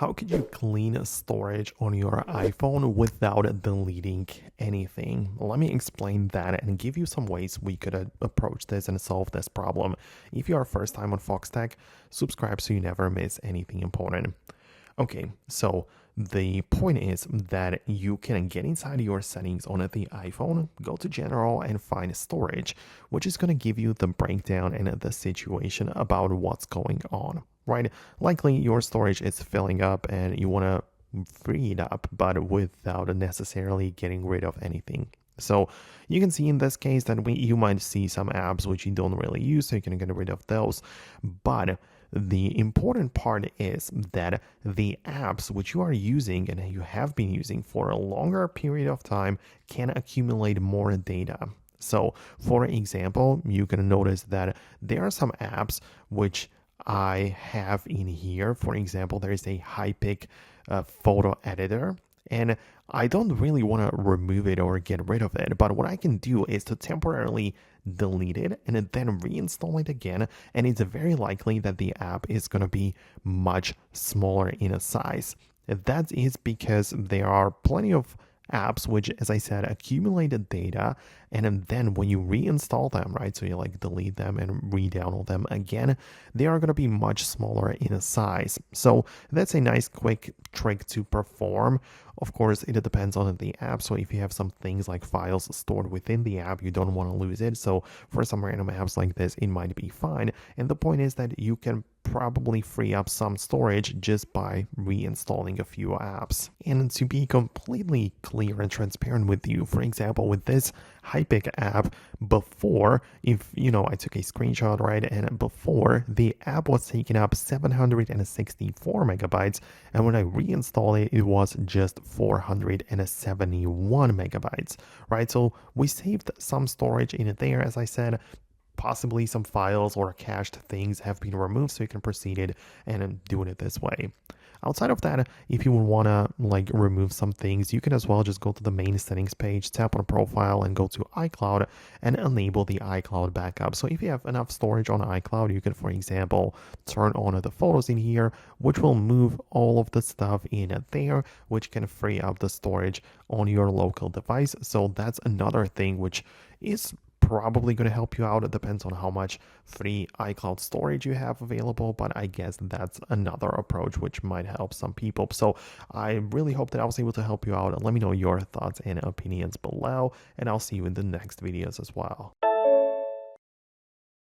How could you clean storage on your iPhone without deleting anything? Let me explain that and give you some ways we could approach this and solve this problem. If you are first time on Foxtecc, subscribe so you never miss anything important. Okay, so the point is that you can get inside your settings on the iPhone, go to general and find storage, which is going to give you the breakdown and the situation about what's going on, right? Likely your storage is filling up and you want to free it up, but without necessarily getting rid of anything. So you can see in this case that you might see some apps which you don't really use, so you can get rid of those. But the important part is that the apps which you are using and you have been using for a longer period of time can accumulate more data. So for example, you can notice that there are some apps which I have in here. For example, there is a Hypic photo editor, and I don't really want to remove it or get rid of it, but what I can do is to temporarily delete it and then reinstall it again, and it's very likely that the app is going to be much smaller in size. That is because there are plenty of apps which, as I said, accumulated data, and then when you reinstall them, right, so you like delete them and re-download them again, they are going to be much smaller in size. So that's a nice quick trick to perform. Of course, it depends on the app. So if you have some things like files stored within the app, you don't want to lose it. So for some random apps like this, it might be fine. And the point is that you can probably free up some storage just by reinstalling a few apps. And to be completely clear and transparent with you, for example, with this Hypic app, before, if I took a screenshot, right, and before the app was taking up 764 megabytes, and when I reinstalled it, it was just 471 megabytes, right? So we saved some storage in it there, as I said. Possibly some files or cached things have been removed, so you can proceed it and do it this way. Outside of that, if you want to remove some things, you can as well just go to the main settings page, tap on profile and go to iCloud and enable the iCloud backup. So if you have enough storage on iCloud, you can, for example, turn on the photos in here, which will move all of the stuff in there, which can free up the storage on your local device. So that's another thing which is probably going to help you out. It depends on how much free iCloud storage you have available, but I guess that's another approach which might help some people. So I really hope that I was able to help you out. Let me know your thoughts and opinions below, and I'll see you in the next videos as well.